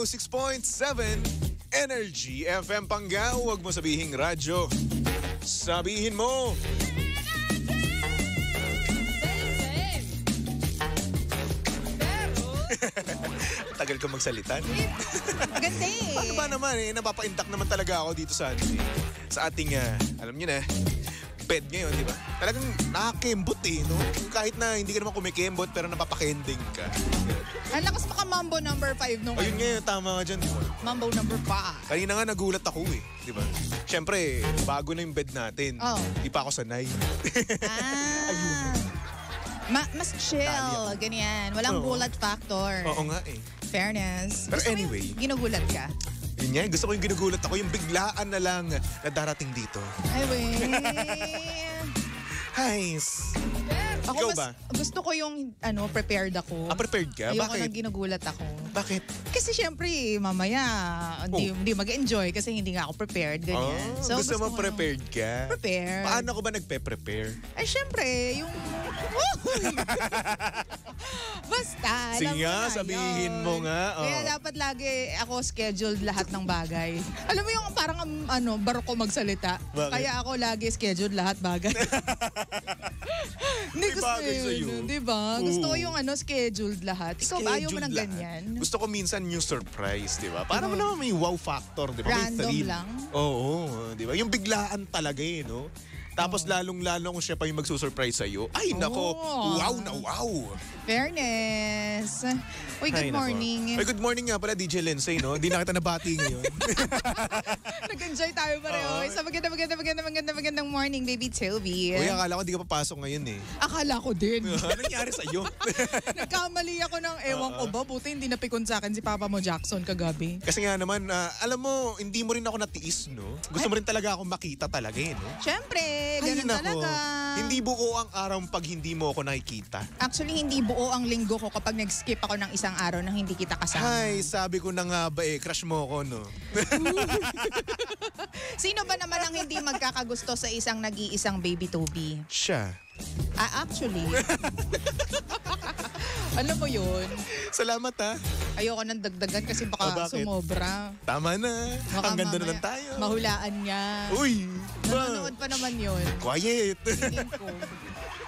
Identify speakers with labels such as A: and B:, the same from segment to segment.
A: 106.7 Energy FM Panggao. Huwag mo sabihing radyo. Sabihin mo. Tagal ko magsalita.
B: Ganda eh.
A: Ano ba naman napapa-intact naman talaga ako dito sa ating, alam niyo na, bed ngayon, di ba? Talagang nakakembot no? Kahit na hindi ka naman kumikembot pero napapakending ka.
B: Ang lakas Mambo number 5 nung
A: Ayun ngayon, tama nga dyan, di ba?
B: Mambo number 5.
A: Kanina nga nagulat ako di ba? Siyempre, bago na yung bed natin.
B: Oh.
A: Di pa ako sanay.
B: Ayun. Mas chill, ganyan. Walang gulat factor.
A: Oo nga
B: Fairness.
A: Pero
B: gusto
A: anyway.
B: Ginugulat ka?
A: Yun nga, gusto ko yung ginugulat ako, yung biglaan na lang na darating dito.
B: Ay, wey.
A: Hi. Ikaw ba?
B: Gusto ko yung prepared ako.
A: Prepared ka?
B: Ayoko
A: Bakit?
B: nang ginugulat ako.
A: Bakit?
B: Kasi syempre, mamaya, hindi mag-enjoy kasi hindi nga ako prepared. Ganyan.
A: So, gusto mo prepared ka?
B: Prepared.
A: Paano ko ba nagpe-prepare?
B: Ay, syempre, yung... Basta,
A: Sige nga, sabihin mo nga.
B: Kaya dapat lagi ako scheduled lahat ng bagay. Alam mo yung parang baroko magsalita.
A: Bakit?
B: Kaya ako lagi scheduled lahat bagay. Hindi gusto
A: bagay sa'yo.
B: yun, diba? Gusto ko yung scheduled lahat. Ikaw ba ayaw mo ng ganyan?
A: Gusto ko minsan yung surprise, di ba? Para mo naman may wow factor, di ba?
B: Random
A: may thrill.
B: lang?
A: Oo, di ba? Yung biglaan talaga no? Tapos lalong-lalo kung siya pa yung magsusurprise sa'yo. Ay, nako, wow na wow.
B: Fairness. Uy, good morning.
A: Uy, good morning nga pala, DJ Lindsay, no? Hindi na kita nabati ngayon.
B: Nag-enjoy tayo pareho. Sa magandang morning, baby Tilby.
A: Uy, akala ko di ka papasok ngayon
B: Akala ko din.
A: Ano nangyari sa'yo?
B: Nagkamali ako ng ewan ko ba. Buti hindi napikon sa akin si Papa mo Jackson kagabi.
A: Kasi nga naman, alam mo, hindi mo rin ako natiis, no? Gusto mo rin talaga akong makita talaga, no?
B: Siyempre, ganun talaga.
A: Hindi buo ang araw pag hindi mo ako nakikita.
B: Actually, hindi buo ang linggo ko kapag nag-skip ako ng isang araw na hindi kita kasama.
A: Ay, sabi ko na nga ba crush mo ako, no?
B: Sino ba naman ang hindi magkakagusto sa isang nag-iisang baby Toby?
A: Siya.
B: Actually. Alam mo yun?
A: Salamat
B: Ayoko nang dagdagan kasi baka sumobra.
A: Tama na.
B: Baka
A: ang ganda na lang tayo.
B: Mahulaan niya.
A: Uy!
B: Nanonood pa naman yun.
A: Quiet.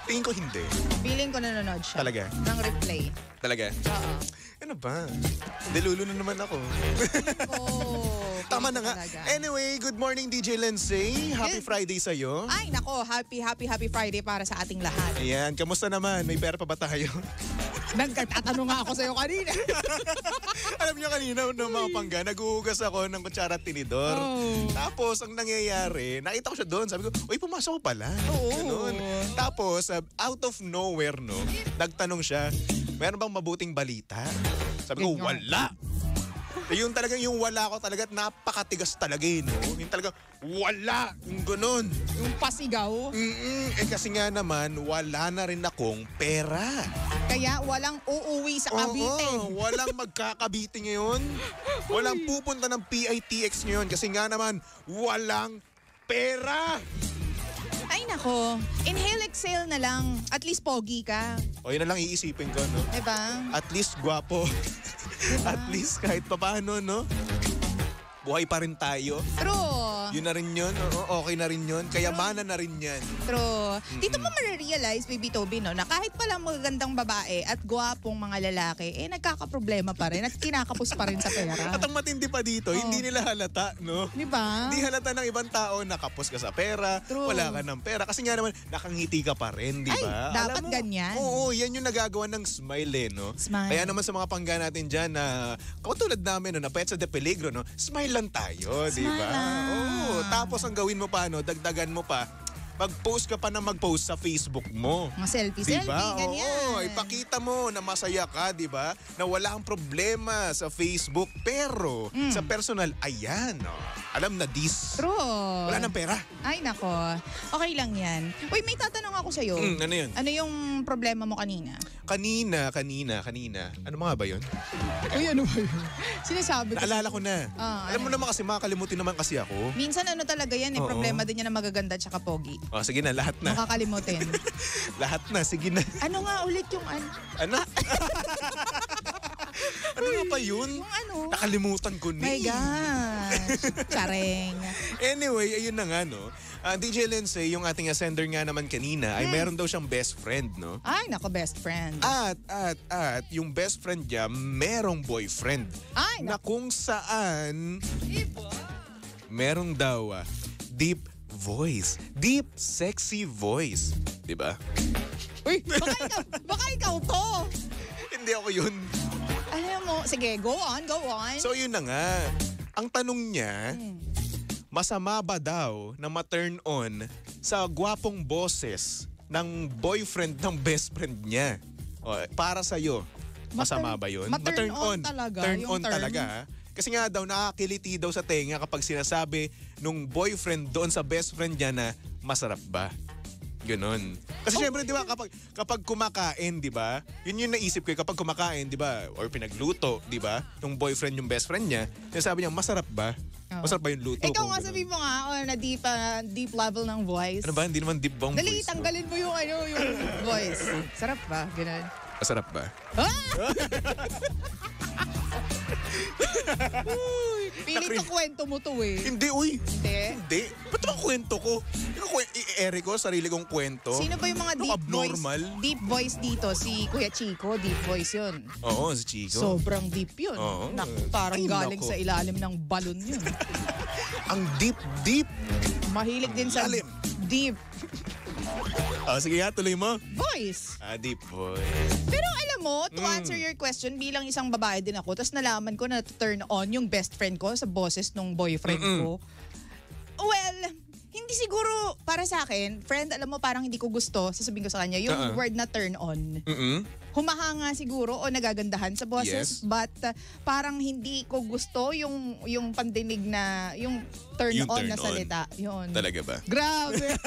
B: Tingin ko
A: hindi.
B: Feeling ko nanonood siya.
A: Talaga?
B: Nang replay.
A: Talaga?
B: Oo.
A: Ano ba? Delulo na naman ako. Tama na nga. Anyway, good morning DJ Lindsay. Happy Friday sa'yo.
B: Ay, nako. Happy Friday para sa ating lahat.
A: Ayan, kamusta naman? May pera pa ba tayo?
B: Nagtatanong nga ako sa'yo kanina.
A: Alam niyo kanina, mga pangga, naghuhugas ako ng kutsara at tinidor. Tapos, ang nangyayari, nakita ko siya doon. Sabi ko, uy, pumasok ko pala. Ganun. Tapos, out of nowhere, no, nagtanong siya, meron bang mabuting balita? Sabi ko, wala. Yung talagang yung wala ko talaga at napakatigas talaga no? Yung talagang wala. Yung ganun.
B: Yung pasigaw.
A: Kasi nga naman, wala na rin akong pera.
B: Kaya walang uuwi sa Cavite.
A: Walang magkakabite ngayon. Walang pupunta ng PITX ngayon kasi nga naman, walang pera.
B: Ay nako, inhale exhale na lang. At least pogi ka.
A: O yun na lang iisipin ko, no?
B: Diba?
A: At least gwapo. Diba? At least kahit papaano, no? Buhay pa rin tayo.
B: True.
A: Yun na rin yun. Oo, okay na rin yun. Kayamanan na rin yan.
B: True. Dito mo marirealize, Baby Toby, no, na kahit pala magagandang babae at gwapong mga lalaki, nagkakaproblema pa rin at kinakapos pa rin sa pera.
A: At ang matindi pa dito, hindi nila halata, no?
B: Diba?
A: Hindi halata ng ibang tao, nakapos ka sa pera,
B: True.
A: wala ka ng pera. Kasi nga naman, nakangiti ka pa rin, di ba?
B: Ay, dapat ganyan.
A: Oo, yan yung nagagawa ng smile, no?
B: Smile.
A: Kaya naman sa mga pangga natin dyan na, katulad namin, no, na Petsa de Peligro, no? Smile lang tayo, di ba? Oo, tapos ang gawin mo pa, no, dagdagan mo pa, mag-post ka pa na mag-post sa Facebook mo.
B: Mga selfie, ganyan.
A: Oo, ipakita mo na masaya ka, di ba? Na wala kang problema sa Facebook. Pero sa personal, ayan, alam na this.
B: True.
A: Wala nang pera.
B: Ay, nako. Okay lang yan. Uy, may tatanong ako sa'yo.
A: Ano yun?
B: Ano yung problema mo kanina?
A: Kanina. Ano mga ba yun?
B: Uy, ano ba yun? Sinasabi ko.
A: Naalala ko na. Alam mo naman kasi, makakalimutin naman kasi ako.
B: Minsan talaga yan, problema din yan na magaganda tsaka pogi.
A: Sige na, lahat na.
B: Makakalimutin.
A: Lahat na, sige na.
B: Ano nga ulit yung
A: Ano? Ano nga pa yun?
B: Yung ano?
A: Nakalimutan ko ni.
B: My gosh. Chareng.
A: Anyway, ayun na nga, no? DJ Lindsay, yung ating sender nga naman kanina, ay meron daw siyang best friend, no?
B: Ay, nako, best friend.
A: At yung best friend niya, merong boyfriend.
B: Ay,
A: Na kung saan, merong daw deep voice. Deep, sexy voice. Diba?
B: Uy, baka ikaw to.
A: Hindi ako yun.
B: Alam mo, sige, go on.
A: So yun na nga. Ang tanong niya, masama ba daw na ma-turn on sa gwapong boses ng boyfriend ng best friend niya? O, para sa'yo, masama ba yun?
B: Ma-turn on talaga,
A: Turn
B: yung
A: on
B: term.
A: talaga. Kasi nga daw, nakakiliti daw sa tenga kapag sinasabi nung boyfriend doon sa best friend niya na masarap ba? Ganon. Kasi syempre, di ba, kapag kumakain, di ba, yun yung naisip ko, kapag kumakain, di ba, or pinagluto, di ba, nung boyfriend yung best friend niya, sinasabi niya, masarap ba? Masarap ba yung luto
B: Ikaw
A: ko?
B: nga,
A: Ganon.
B: sabi mo nga, na deep level ng voice.
A: Ano ba? Hindi naman deep bang
B: Dali,
A: voice mo?
B: tanggalin mo yung voice. Sarap ba? Ganun.
A: Masarap ba?
B: Piling ko kwento mo to eh.
A: Hindi, uy.
B: Hindi?
A: Hindi. Ba't ang kwento ko? I-ere ko, sarili kong kwento.
B: Sino ba yung mga
A: Ano,
B: deep
A: abnormal?
B: voice? Deep voice dito, si Kuya Chico, deep voice yun.
A: Oo, si Chico.
B: Sobrang deep yun.
A: Oo.
B: Parang
A: Ay,
B: galing
A: nako.
B: sa ilalim ng balon yun.
A: Ang deep, deep.
B: Mahilig din sa
A: Lalim.
B: deep
A: Sige nga, tuloy mo.
B: voice.
A: Deep voice.
B: Pero alam mo, to answer your question, bilang isang babae din ako, tapos nalaman ko na turn on yung best friend ko sa boses nung boyfriend ko. Well, hindi siguro para sa akin, friend, alam mo, parang hindi ko gusto, sasabihin ko sa kanya, yung word na turn on. Humahanga siguro o nagagandahan sa boses,
A: Yes.
B: but parang hindi ko gusto yung pandinig na, yung turn
A: Yung
B: on
A: turn
B: na
A: on.
B: salita. Yun.
A: Talaga ba?
B: Grabe.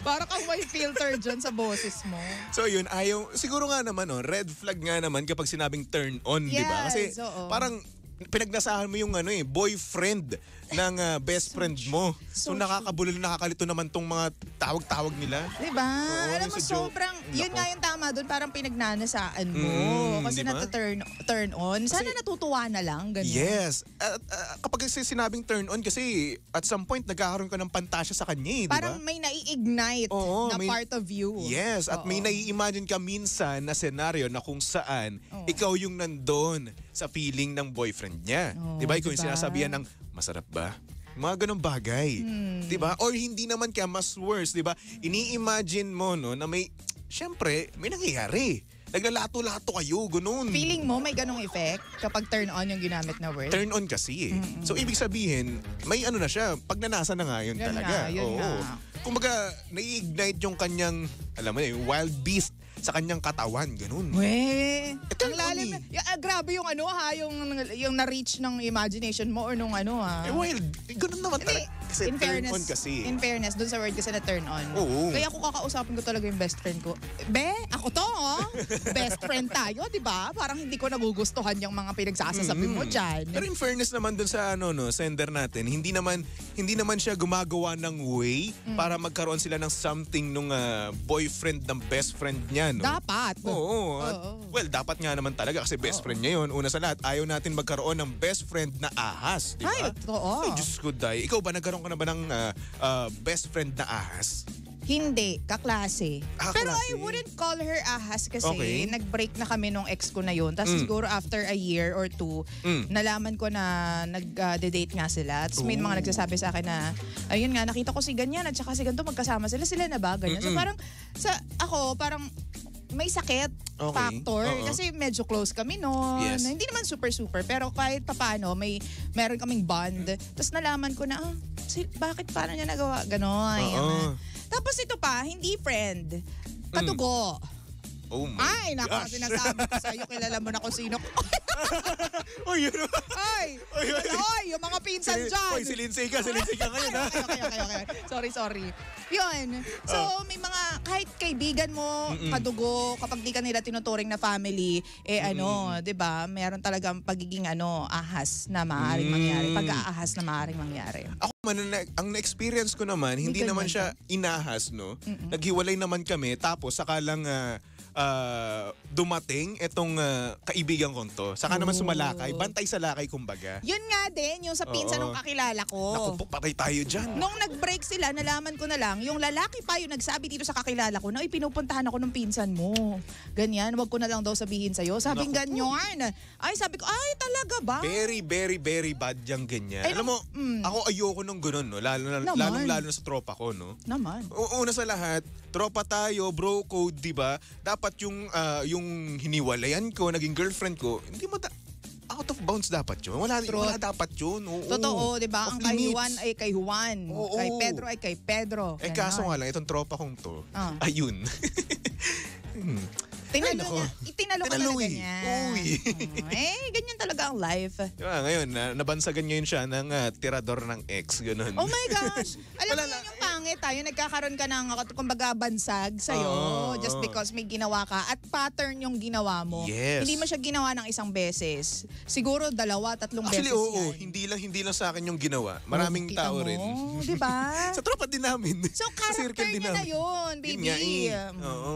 B: Parang kang may filter dyan sa boses mo.
A: So yun, siguro nga naman, red flag nga naman kapag sinabing turn on, di ba? Kasi
B: Yes, oo.
A: parang pinagnasahan mo yung boyfriend ng best friend mo. So
B: So
A: nakakabulol, nakakalito naman tong mga tawag-tawag nila.
B: Diba?
A: Oo,
B: Alam mo,
A: sa joke.
B: sobrang, yun
A: Nako.
B: nga yung tama doon, parang pinagnanasaan mo. Kasi
A: diba?
B: turn on. Sana natutuwa na lang, ganun.
A: Yes. At kapag sinabing turn on kasi at some point nagkakaroon ka ng pantasya sa kanya, di ba?
B: Parang may nai-ignite
A: Oo,
B: na
A: may-
B: part of you.
A: Yes, at may
B: Oo.
A: nai-imagine ka minsan na senaryo na kung saan
B: Oo.
A: ikaw yung nandun sa feeling ng boyfriend niya.
B: Oo,
A: 'Di ba? Ikaw yung
B: diba?
A: sinasabihan ng masarap ba? Mga ganong bagay. 'Di ba? Or hindi naman kaya mas worse, 'di ba? Ini-imagine mo no na syempre, may nangyayari. Naglalato-lato kayo, ganun.
B: Feeling mo may ganong effect kapag turn on yung ginamit na word?
A: Turn on kasi eh. So ibig sabihin, may na siya, pagnanasa na nga yun
B: Yun
A: talaga.
B: nga, yun
A: Oo.
B: nga.
A: Kumbaga, nai-ignite yung kanyang, alam mo yung wild beast sa kanyang katawan, ganun.
B: Weh,
A: turn
B: ang lalim.
A: on
B: Grabe yung yung na-reach ng imagination mo or nung
A: Wild, ganun naman
B: Hindi,
A: talaga. Kasi turn on kasi.
B: In fairness, dun sa word kasi na turn on.
A: Oo.
B: Kaya ako kakausapin ko talaga yung best friend ko. Be, ako to, best friend tayo, di ba? Parang hindi ko nagugustuhan yung mga pinagsasasabi mo dyan.
A: Pero in fairness naman dun sa sender natin, hindi naman siya gumagawa ng way para magkaroon sila ng something nung boyfriend ng best friend niya, no?
B: Dapat.
A: Oo.
B: Oo.
A: Well, dapat nga naman talaga kasi best friend niya yun. Una sa lahat, ayaw natin magkaroon ng best friend na ahas, di ba?
B: Ay, totoo.
A: Ay, Diyos ko, Day. Ikaw ba, nagkaroon ka na ba ng best friend na ahas?
B: Hindi, kaklase. Pero
A: Kaklase.
B: I wouldn't call her ahas kasi
A: Okay.
B: nag-break na kami nung ex ko na yun. Tapos siguro after a year or two, nalaman ko na nag-date nga sila. Tapos may mga nagsasabi sa akin na, ayun nga, nakita ko si ganyan at saka si ganito, magkasama sila. Sila na ba? Ganyan. So parang, parang may sakit factor.
A: Oo.
B: Kasi medyo close kami noon.
A: Yes.
B: Hindi naman super, pero kahit papaano, meron kaming bond. Tapos nalaman ko na, bakit paano niya nagawa? Ganon.
A: Oo.
B: Tapos ito pa, hindi friend. Katugo.
A: Oh my
B: Ay, naku,
A: gosh.
B: sinasabi ko sa'yo, kilala mo na kung sino.
A: Oh, yun.
B: Ay, yung mga pinsan dyan.
A: Oy, si Lindsay ka ngayon, ha?
B: Okay. Sorry. Yun. So, may mga, kahit kaibigan mo, kadugo, kapag di ka nila tinuturing na family, di ba, meron talagang pagiging ahas na maaaring mangyari. Pag-aahas na maaaring mangyari.
A: Ako man, ang na-experience ko naman, hindi
B: Ganyan
A: naman siya inahas, no? Naghiwalay naman kami, tapos saka lang dumating itong kaibigan kong to. Saka naman sumalakay, bantay sa lakay kumbaga.
B: Yun nga din, yung sa pinsan
A: Oo.
B: ng kakilala ko.
A: Naku po, patay tayo dyan.
B: Nung nag-break sila, nalaman ko na lang, yung lalaki pa yung nagsabi dito sa kakilala ko na, pinupuntahan ako ng pinsan mo. Ganyan, wag ko na lang daw sabihin sa'yo. Sabing
A: Naku po.
B: ganyan. Ay, sabi ko, ay talaga ba?
A: Very, very, very bad yung ganyan.
B: Ay,
A: Alam mo, ako ayoko nung ganun, no?
B: Naman.
A: Lalo na sa tropa ko, no?
B: Naman.
A: Una sa lahat, tropa tayo, bro code, di ba? Dapat yung hiniwalayan ko, naging girlfriend ko, hindi mo out of bounds dapat yun. Wala dapat yun. Oo.
B: Totoo, di ba?
A: Off
B: Ang kay
A: limits.
B: Juan ay kay Juan.
A: Oo.
B: Kay Pedro ay kay Pedro.
A: Kaso nga lang, itong tropa kong to, ayun.
B: Tinalo
A: nako.
B: niya. Itinalo ka
A: Tinalo
B: talaga
A: eh.
B: niya.
A: Uy.
B: Ganyan talaga ang life.
A: Diba, ngayon, nabansagan ngayon siya ng tirador ng ex, ganun.
B: Oh my gosh. Alam
A: Wala
B: mo
A: lang.
B: yun yung pangit tayo. Nagkakaroon ka ng kumbaga bansag sa'yo
A: Oo,
B: just
A: oo.
B: because may ginawa ka at pattern yung ginawa mo.
A: Yes.
B: Hindi mo siya ginawa ng isang beses. Siguro 2, 3
A: Actually,
B: beses
A: oo.
B: yan.
A: Hindi lang sa akin yung ginawa. Maraming
B: Kita
A: tao
B: mo,
A: rin.
B: di ba?
A: Sa tropa din namin.
B: So,
A: Sa circle
B: character
A: din
B: niya na
A: namin.
B: yun,
A: Yun
B: baby.
A: nga eh. Oo.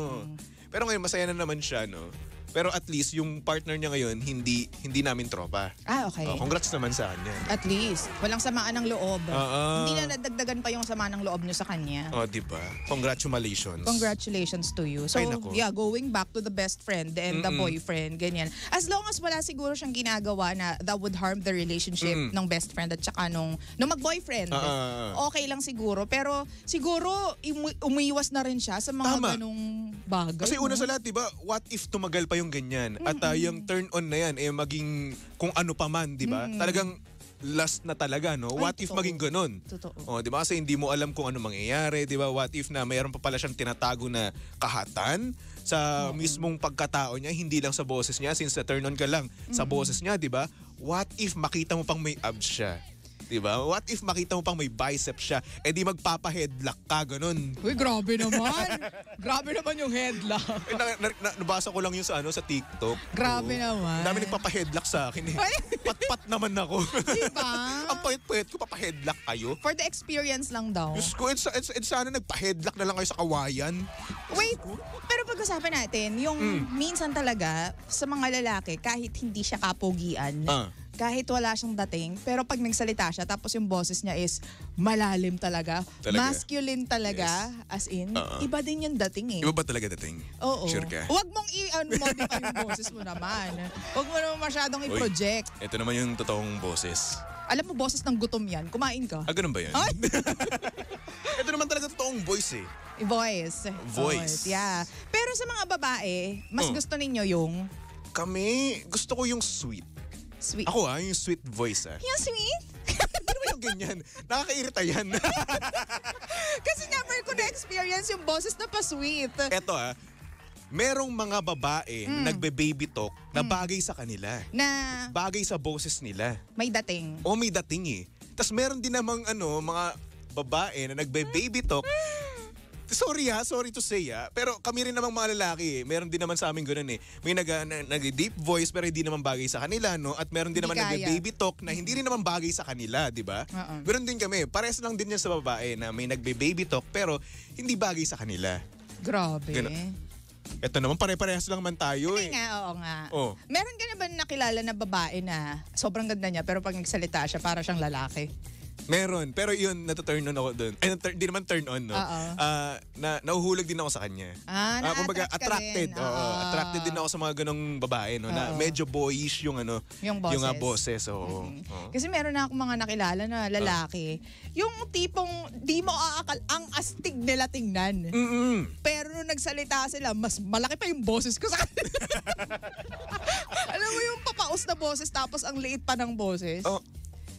A: Pero ngayon, masaya na naman siya, no? Pero at least, yung partner niya ngayon, hindi namin tropa.
B: Okay.
A: Congrats naman sa kanya.
B: At least, walang samaan ng loob.
A: Oo.
B: Hindi na nadagdagan pa yung samaan ng loob niyo sa kanya.
A: Diba? Congratulations.
B: Congratulations to you. So,
A: Ay, nako.
B: yeah, going back to the best friend and the boyfriend, ganyan. As long as wala siguro siyang ginagawa na that would harm the relationship ng best friend at saka nung mag-boyfriend, okay lang siguro. Pero siguro, umiiwas na rin siya sa mga
A: Tama.
B: ganong bagay.
A: Kasi una
B: no?
A: sa lahat, diba, what if tumagal pa yung ganyan? At yung turn on na yan, maging kung ano pa man, diba? Talagang last na talaga, no?
B: Ay,
A: What if
B: totoo.
A: maging ganun?
B: Totoo.
A: Diba? Kasi hindi mo alam kung ano mangyayari, diba? What if na mayroon pa pala siyang tinatago na kahatan sa mismong pagkatao niya, hindi lang sa boses niya, since na turn on ka lang sa boses niya, diba? What if makita mo pang may abs siya? Diba? What if makita mo pang may bicep siya? Di magpapa-headlock ka, ganun.
B: Uy, grabe naman. Grabe naman yung headlock.
A: Nabasa ko lang yun sa TikTok.
B: Grabe
A: Oo.
B: naman.
A: Ang dami nagpapa-headlock sa akin eh.
B: Ay.
A: Pat-pat naman ako.
B: Diba?
A: Ang payat-payat ko, papa-headlock kayo.
B: For the experience lang daw.
A: Diyos ko, sana nagpa-headlock na lang kayo sa kawayan.
B: Wait, pero pag-usapan natin, yung minsan talaga sa mga lalaki, kahit hindi siya kapogian, kahit wala siyang dating, pero pag nagsalita siya, tapos yung boses niya is malalim talaga, masculine talaga, as in, iba din yung dating eh.
A: Iba ba talaga dating?
B: Oo.
A: Sure ka?
B: Huwag mong i-modify yung boses mo naman. Huwag mo naman masyadong i-project.
A: Ito naman yung totoong boses.
B: Alam mo, boses ng gutom yan. Kumain ka.
A: Ganun ba yan?
B: Ay!
A: Ito naman talaga totoong voice eh.
B: Voice. Yeah. Pero sa mga babae, mas gusto ninyo yung
A: Kami, gusto ko yung sweet.
B: sweet.
A: Ako yung sweet voice
B: Yung sweet?
A: Hindi naman yung ganyan. Nakakairita yan.
B: Kasi never ko na-experience yung boses na pa-sweet.
A: Eto merong mga babae nagbe-baby talk na bagay sa kanila.
B: Na
A: Bagay sa boses nila.
B: may dating.
A: O may dating eh. Tapos meron din namang mga babae na nagbe-baby talk. Sorry to say pero kami rin namang mga lalaki meron din naman sa amin ganoon eh. May nag-deep voice pero hindi naman bagay sa kanila, no? At meron din
B: Hindi
A: naman
B: kaya.
A: nagbe-baby talk na hindi rin naman bagay sa kanila, di ba? Meron din kami. Parehas lang din yan sa babae na may nagbe-baby talk pero hindi bagay sa kanila.
B: Grabe.
A: Ito naman, pare-parehas lang man tayo
B: Hindi nga, oo nga.
A: Oh.
B: Meron ka na ba nakilala na babae na sobrang ganda niya pero pag nagsalita siya para siyang lalaki?
A: Meron, pero yun, nata-turn on ako doon. Hindi naman turn on, no? Nahuhulog din ako sa kanya. Kumbaga, attracted. Attracted din ako sa mga ganong babae, no? Na medyo boyish yung boses. Oo.
B: Kasi meron na akong mga nakilala na lalaki. Yung tipong di mo aakal, ang astig nila tingnan. Pero nung nagsalita sila, mas malaki pa yung boses ko sa kanila. Alam mo yung papaos na boses tapos ang liit pa ng boses?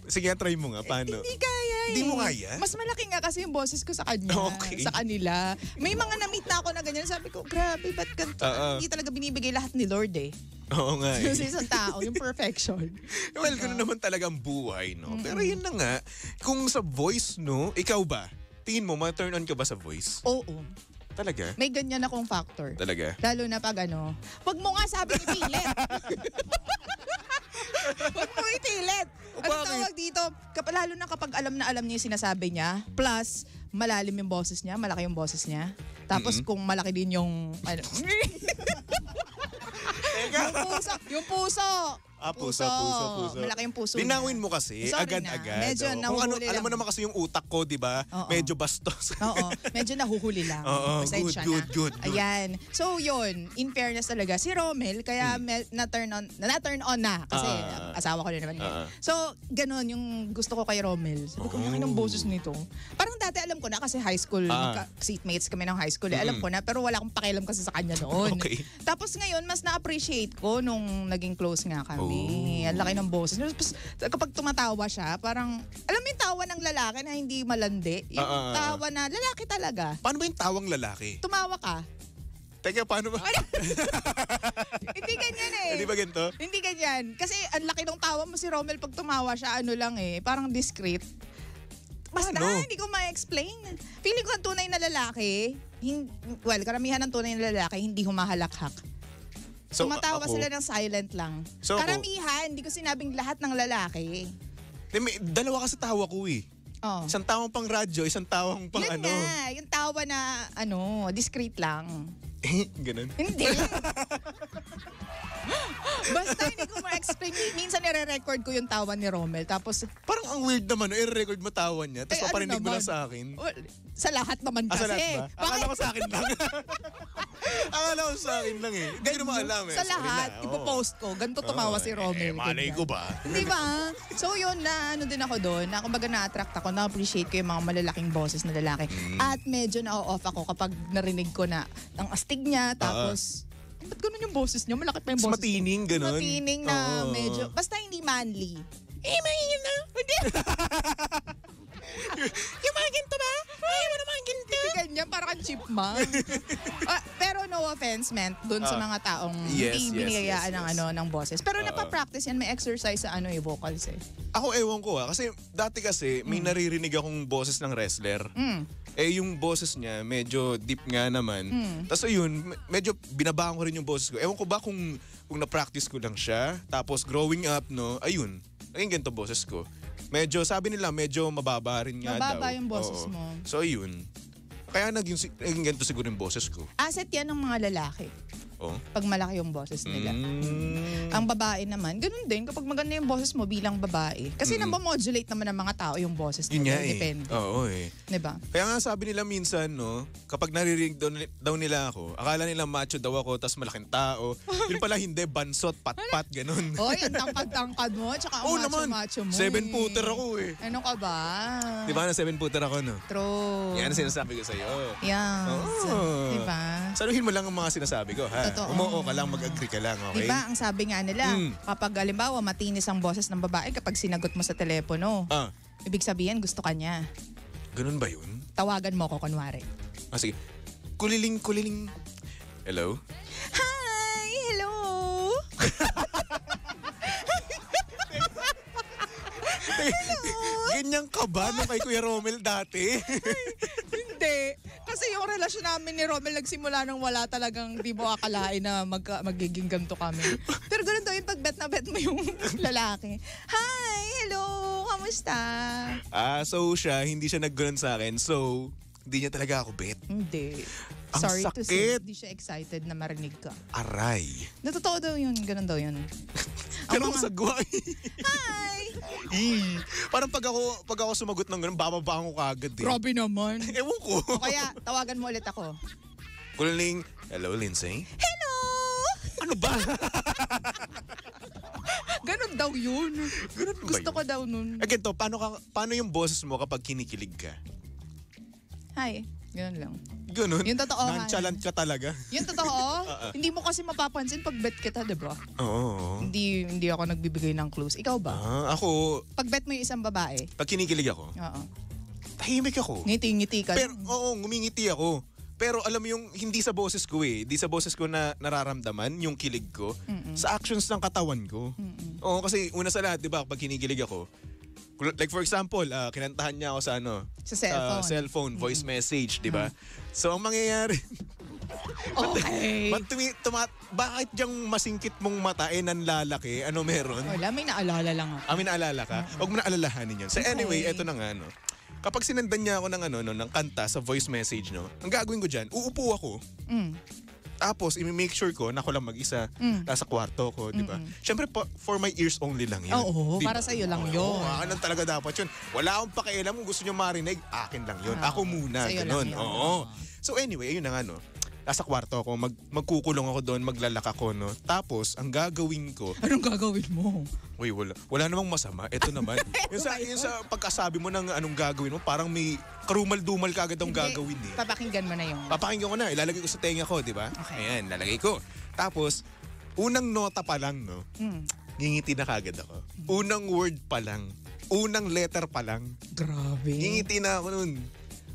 A: Sige, try mo nga. Paano?
B: Hindi kaya eh.
A: Hindi mo kaya?
B: Mas malaki nga kasi yung boses ko sa kanya.
A: Okay.
B: Sa kanila. May mga na-meet na ako na ganyan. Sabi ko, grabe, ba't ganito? Hindi talaga binibigay lahat ni Lord eh.
A: Oo nga eh.
B: Sa isang tao, yung perfection.
A: Well, gano'n naman talaga ang buhay, no? Pero yun na nga, kung sa voice, no? Ikaw ba? Tingin mo, ma-turn on ka ba sa voice?
B: Oo.
A: Talaga?
B: May ganyan akong factor.
A: Talaga?
B: Lalo na pag wag mo nga sabi ipilit. Wag mo ipilit. Ano
A: Bakit?
B: tawag dito? Lalo na kapag alam na alam niya yung sinasabi niya, plus malalim yung boses niya, malaki yung boses niya. Tapos kung malaki din yung ano, yung puso.
A: Puso.
B: Malaki yung puso.
A: Linawin mo kasi,
B: Sorry
A: agad-agad.
B: na. Medyo nahuhuli
A: alam mo
B: lang.
A: naman kasi yung utak ko, di ba?
B: Oo.
A: Medyo bastos.
B: Oo, medyo nahuhuli lang.
A: Oo,
B: Pasensya
A: good.
B: na. Ayan. So yun, in fairness talaga, si Romel, kaya na-turn on na. Kasi asawa ko na naman. So, ganun yung gusto ko kay Romel. Sabi ko, laki ng boses nito. Parang dati alam ko na kasi high school, seatmates kami ng high school. Alam ko na, pero wala akong pakialam kasi sa kanya noon.
A: Okay.
B: Tapos ngayon, mas na-appreciate ko nung naging close nga kami. Ang laki ng boses. Tapos, kapag tumatawa siya, parang, alam mo yung tawa ng lalaki na hindi malandi? Yung tawa na lalaki talaga.
A: Paano ba yung tawang lalaki?
B: Tumawa ka.
A: Teka, paano ba?
B: Hindi ganyan eh.
A: Hindi ba ganito?
B: Hindi ganyan. Kasi ang laki ng tawa mo si Romel pag tumawa siya, ano lang eh, parang discreet. Basta, hindi ko ma-explain. Feeling ko ang tunay na lalaki, karamihan ng tunay na lalaki, hindi humahalakhak.
A: So,
B: Tumatawa sila ng silent lang.
A: So,
B: karamihan, hindi ko sinabing lahat ng lalaki.
A: Dalawa kasi tawa ko eh.
B: Oh.
A: Isang tawang pang radyo, isang tawang pang
B: Yun nga, yung tawa na, discreet lang.
A: Ganun.
B: Hindi. Basta hindi ko ma-explain. Minsan nire-record ko yung tawa ni Romel. Tapos,
A: Parang ang weird naman, i-record mo tawa niya, tapos paparinig mo lang sa akin.
B: Sa lahat naman kasi.
A: Sa lahat ba? Akala ko sa akin lang. Akala ko sa akin lang eh. Hindi ko naman alam eh.
B: Sa lahat, ipopost ko. Ganito tumawa si Romel.
A: Malay ko ba?
B: Di ba? So yun, na ano din ako doon, na kumbaga na-attract ako, na-appreciate ko yung mga malalaking boses na lalaki. At medyo na-off ako kapag narinig ko na ang astig niya, tapos, ba't ganun yung boses niya? Malaki pa yung boses niya.
A: Matining, ganun.
B: Matining na medyo, basta hindi manly. Mahingin na. Hindi. Yung mga ginto ba? Ayaw mo naman ginto. Hindi ganyan, parang kang chipmunk. Pero no offense meant dun sa mga taong hindi binigayaan ng boses. Pero napapractice yan, may exercise sa vocals eh.
A: Ako ewan ko kasi dati kasi may naririnig akong boses ng wrestler. Yung boses niya medyo deep nga naman. Tapos ayun, medyo binabahan ko rin yung boses ko. Ewan ko ba kung na-practice ko lang siya. Tapos growing up, ayun, naging ganito boses ko. Medyo, sabi nila, medyo mababa rin nga daw.
B: Mababa yung boses mo.
A: So ayun. Kaya naging ganito siguro yung boses ko.
B: Asset yan ng mga lalaki. Pag malaki yung boses nila. Ang babae naman, ganun din. Kapag maganda yung boses mo bilang babae. Kasi nabamodulate naman ng mga tao yung boses nila. Depende.
A: Oo eh.
B: Diba?
A: Kaya nga sabi nila minsan, kapag naririnig daw nila ako, akala nila macho daw ako, tas malaking tao. Yun pala hindi, bansot, pat-pat, ganun.
B: Oy, ang tangkad-tangkad mo, tsaka ang macho-macho mo.
A: 7-footer ako eh.
B: Ano ka ba?
A: Di ba na 7-footer ako, no?
B: True.
A: Yan ang sinasabi ko sa'yo.
B: Yes. Diba?
A: Saluhin mo lang ang mga sinasabi ko, ha?
B: Totoo.
A: Umuo ka lang, mag-agree ka lang, okay?
B: Diba, ang sabi nga nila, kapag halimbawa matinis ang boses ng babae kapag sinagot mo sa telepono, ibig sabihin gusto ka niya.
A: Ganun ba yun?
B: Tawagan mo ko, kunwari.
A: Sige. Kuliling. Hello?
B: Hi! Hello!
A: Ganyan ka ba nung kay Kuya Romel dati?
B: Hindi. Kasi yung relasyon namin ni Romel nagsimula nang wala talagang di mo akalain na magiging ganito kami. Pero ganun daw yung pag-bet na bet mo yung lalaki. Hi! Hello! Kamusta?
A: So hindi siya nag-ganun sa akin. So, hindi niya talaga ako bet.
B: Hindi.
A: Ang
B: Sorry to say,
A: sakit.
B: hindi siya excited na marinig ka.
A: Aray.
B: Natotoo daw yun. Ganun daw yun.
A: Ganun sagwa.
B: Hi!
A: Parang pag ako sumagot ng ganun, bababaan ko kagad eh.
B: Grabe naman.
A: Ewan ko.
B: O kaya, tawagan mo ulit ako.
A: Kuliling. Hello, Lindsay?
B: Hello!
A: Ano ba?
B: Ganun daw yun.
A: Ganun ba
B: Gusto
A: yun?
B: ko daw nun.
A: Ganito, paano yung boses mo kapag kinikilig ka?
B: Hi. Ganun lang.
A: Ganun?
B: Yung totoo nga.
A: Nonchalant ka talaga?
B: Yung totoo, hindi mo kasi mapapansin pag bet kita, di ba?
A: Oo.
B: Hindi ako nagbibigay ng clues. Ikaw ba?
A: Ako,
B: Pag bet mo yung isang babae,
A: pag kinikilig ako,
B: oo.
A: tahimik ako.
B: Ngiti-ngiti ka.
A: Pero, ngumingiti ako. Pero alam mo yung hindi sa boses ko eh. Hindi sa boses ko na nararamdaman yung kilig ko. Sa actions ng katawan ko. Oo, kasi una sa lahat, di ba, pag kinikilig ako, like for example, kinantahan niya ako sa
B: Sa cellphone.
A: voice message, di ba? So ang mangyayari,
B: Okay.
A: bakit diyang masingkit mong mata nanlalaki? Ano meron?
B: Wala, may naalala lang ako.
A: May naalala ka? Huwag mo na alalahanin yun. So anyway, eto na nga, kapag sinendan niya ako ng ng kanta sa voice message, no, ang gagawin ko diyan, uupo ako. Tapos, i-make sure ko na ako lang mag-isa nasa kwarto ko, di ba? Siyempre, for my ears only lang yun.
B: Oo,
A: diba?
B: para sa'yo lang yun.
A: Akin lang talaga dapat yun. Wala akong pakialam kung gusto nyo marinig, akin lang yun. Ako muna,
B: sa'yo
A: ganun.
B: lang yun.
A: Oo. So anyway, ayun na nga, no. Nasa kwarto ako, magkukulong ako doon, maglalak ako, no. Tapos, ang gagawin ko...
B: Anong gagawin mo?
A: Uy, wala namang masama. Ito naman. yung sa pagkasabi mo ng anong gagawin mo, parang may karumal-dumal ka agad ang gagawin eh.
B: Papakinggan mo na yung...
A: Papakinggan ko na. Ilalagay ko sa tenga ko, di ba?
B: Okay.
A: Ayan, lalagay ko. Tapos, unang nota pa lang, no? Ngingiti na kagad ako. Unang word pa lang. Unang letter pa lang.
B: Grabe.
A: Ngingiti na ako nun.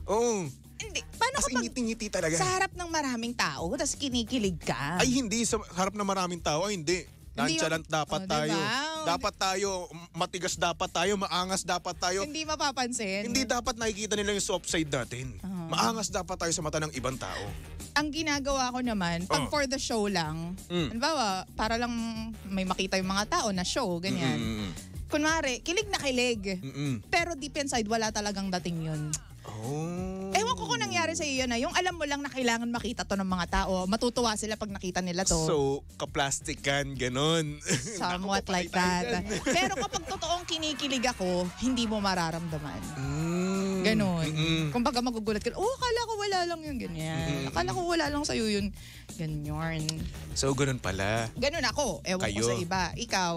A: Oo.
B: Hindi. Paano
A: As
B: kapag
A: ngiti-ngiti talaga.
B: sa harap ng maraming tao, tapos kinikilig ka?
A: Ay, hindi. Sa harap ng maraming tao, ay hindi. Nonchalant dapat tayo.
B: Diba?
A: Dapat tayo, matigas dapat tayo, maangas dapat tayo.
B: Hindi mapapansin.
A: Hindi dapat nakikita nila yung soft side natin. Maangas dapat tayo sa mata ng ibang tao.
B: Ang ginagawa ko naman, pag for the show lang, halimbawa, para lang may makita yung mga tao na show, ganyan. Kunwari, kilig na kilig. Pero deep inside, wala talagang dating yun.
A: Oh.
B: Ewan ko kung nangyari sa iyo na yung alam mo lang na kailangan makita to ng mga tao. Matutuwa sila pag nakita nila to.
A: So, kaplastikan, ganon.
B: Somewhat like that. Pero kapag totoong kinikilig ako, hindi mo mararamdaman. Ganon. Kumbaga magugulat ka, akala ko wala lang yun, ganyan. Akala ko wala lang sa'yo yun, ganyan.
A: So, ganon pala.
B: Ganon ako. Ewan ko
A: Kayo.
B: sa iba. Ikaw,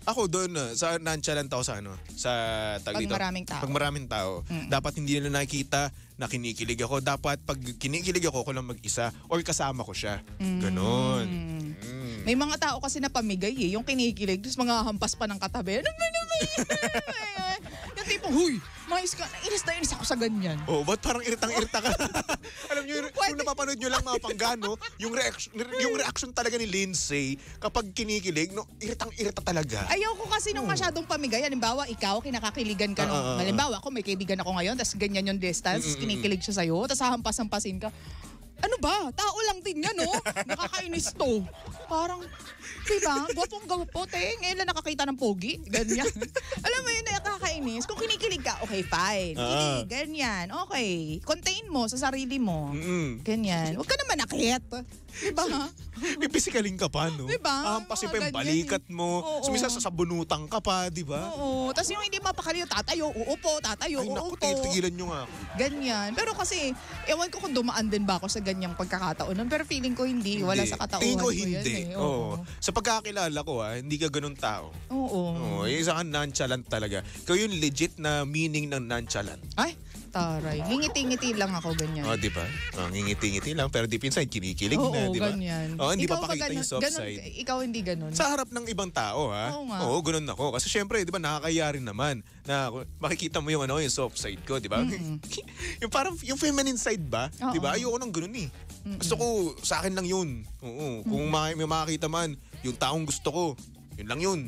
A: Ako doon, sa nonchalant ako sa
B: Pag maraming tao.
A: Pag maraming tao. Dapat hindi nila nakikita na kinikilig ako. Dapat pag kinikilig ako lang mag-isa or kasama ko siya. Ganon.
B: may mga tao kasi na pamigay eh. Yung kinikilig, tapos mga hampas pa ng katabi. Ano ba naman yan? Yung tipong, huy, mais ka. Inis na inis ako sa ganyan.
A: Oh, ba't parang iritang-irita ka? Alam niyo, kung napapanood niyo lang mga panggano, yung reaction talaga ni Lindsay kapag kinikilig, no, iritang-irita talaga.
B: Ayaw ko kasi nung masyadong pamigay. Halimbawa, ikaw, kinakakiligan ka nung... Halimbawa, ako may kaibigan ako ngayon, tapos ganyan yung distance, kinikilig siya sa'yo, tapos hahampas-hampasin ka. Ano ba? Tao lang din yan, no? Nakakainis to. Parang, diba? Gwapong-gwapo, te. Ngayon lang nakakita ng pogi. Ganyan. Alam mo yun, nakakainis. Kung kinikilig ka, okay, fine. Kilig, ganyan. Okay. Contain mo sa sarili mo. Ganyan. Huwag ka naman nakit. Diba?
A: May pisikaling ka pa, no?
B: Diba?
A: Hampasin pa yung balikat mo.
B: Oo.
A: Sumisa sa bunutang ka pa, di ba?
B: Oo. Tapos yung hindi mapakaliw, tatayo, uupo, tatayo,
A: Ay, naku,
B: uupo.
A: tigilan nyo nga ako.
B: Ganyan. Pero kasi, ewan ko kung dumaan din ba ako sa ganyang pagkakataon. Pero feeling ko hindi. Wala sa katauhan
A: Tingin ko
B: ko
A: hindi.
B: yan eh.
A: Oo. Sa pagkakilala ko, hindi ka ganun tao.
B: Oo.
A: Oo. Isa kang nonchalant talaga. Ikaw yung legit na meaning ng nonchalant.
B: Ay, taray. Ngingiti-ngiti lang ako ganyan.
A: Oh, di ba? Ngingiti-ngiti lang pero deep inside kinikilig na, di ba?
B: Ganyan.
A: Oh, hindi
B: Ikaw
A: pa pakita
B: ba
A: yung soft
B: ganun,
A: side.
B: Ikaw hindi ganun.
A: Sa harap ng ibang tao, ha?
B: Oo nga.
A: Oo, ganun ako. Kasi syempre, di ba, nakakaya rin naman na makikita mo yung yung soft side ko, di ba? Yung parang, yung feminine side ba? Di ba? Ayoko nang ganun eh. Gusto ko, sa akin lang yun. Oo. Kung may makakita man, yung taong gusto ko, yun lang yun.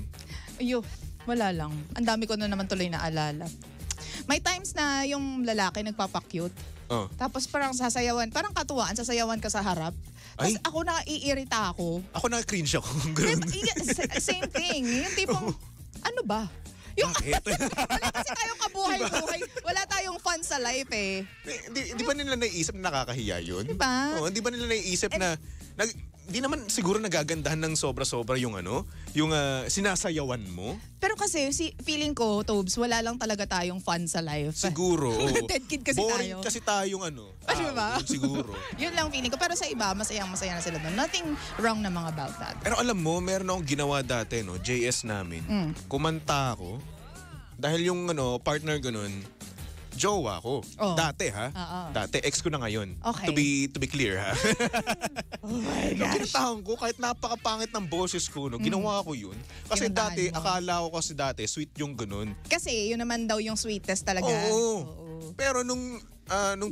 B: Ayo, wala lang. Ang dami ko na naman tuloy naalala. May times na yung lalaki nagpapakyut.
A: Oh.
B: Tapos parang sasayawan, parang katuwaan, sasayawan ka sa harap. Tapos
A: Ay.
B: ako naiirita ako.
A: Ako na-cringe ako. Ganun.
B: Same thing. Yung tipong, ano ba? Yung,
A: Bakit?
B: wala kasi tayong kabuhay-buhay. Wala tayong fun sa life eh.
A: Di ba nila naiisip na nakakahiya yun?
B: Diba?
A: Oo, di ba nila naiisip na di naman siguro nagagandahan ng sobra-sobra yung yung sinasayawan mo?
B: Pero kasi feeling ko, Tobes, wala lang talaga tayong fun sa life.
A: Siguro. Oo.
B: Dead kid kasi
A: Boring
B: tayo.
A: kasi tayong
B: Ah, diba?
A: siguro.
B: Yun lang feeling ko. Pero sa iba, masayang-masaya na sila doon. Nothing wrong namang about that.
A: Pero alam mo, meron akong ginawa dati, no, JS namin. Kumanta ako. Dahil yung partner ganun, jowa ko.
B: Oh.
A: Dati ha. Dati, ex ko na ngayon.
B: Okay.
A: To be clear ha.
B: Oh my
A: Yung kinatahan ko, kahit napakapangit ng boses ko, no, ginawa ko yun. Kasi
B: Kinantahan
A: dati,
B: mo.
A: akala ko kasi dati, sweet yung ganun.
B: Kasi yun naman daw yung sweetest talaga.
A: Oo. Pero nung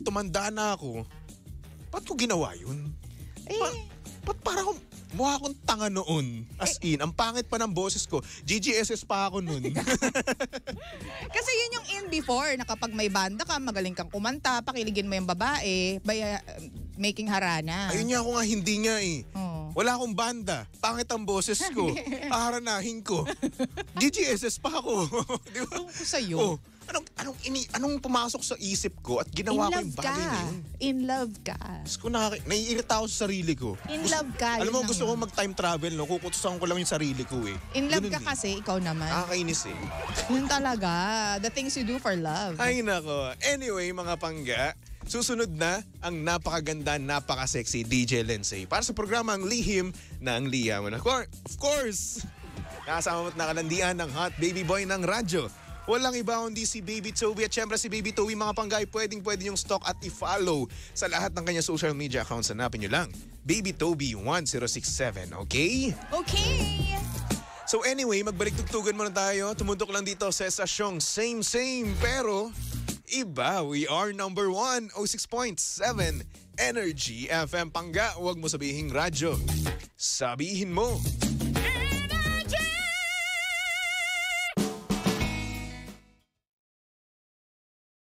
A: tumanda na ako, ba't ko ginawa yun? Ba't parang mukha akong tanga noon? As in, ang pangit pa ng boses ko. GGSS pa ako nun.
B: Kasi yun yung in before, na kapag may banda ka, magaling kang kumanta, pakiligin mo yung babae, making harana.
A: Ayun nga ako nga, hindi nga eh.
B: Oo.
A: Wala akong banda. Pangit ang boses ko. Aharanahin ko. DGSS pa ako. Di ba?
B: Kung ko sa'yo.
A: Oh, anong pumasok sa isip ko at ginawa ko yung bagay na yun?
B: In love ka.
A: Tapos ko naiirita ako sa sarili ko.
B: In love ka.
A: Alam mo,
B: yun
A: gusto ko mag-time travel, no? Kukutusan ko lang yung sarili ko eh.
B: In love
A: Ganun
B: ka
A: eh.
B: kasi, ikaw naman.
A: Nakakainis eh.
B: Yun talaga. The things you do for love.
A: Ay nako. Anyway, mga pangga, susunod na ang napakaganda, napaka-sexy DJ Lindsay para sa programang Lihim ng Liyaman. Of course, kasama mo't nakalandian ng hot baby boy ng radyo. Walang iba kundi si Baby Toby at syempre si Baby Toby mga panggay pwede yung stalk at i-follow sa lahat ng kanyang social media accounts. Hanapin nyo lang Baby Toby 1067, okay?
B: Okay.
A: So anyway, magbalik tugtugan muna tayo. Tumuntok lang dito sa estasyong same pero iba. We are number 1, 06.7 Energy FM. Pangga, huwag mo sabihin radyo. Sabihin mo.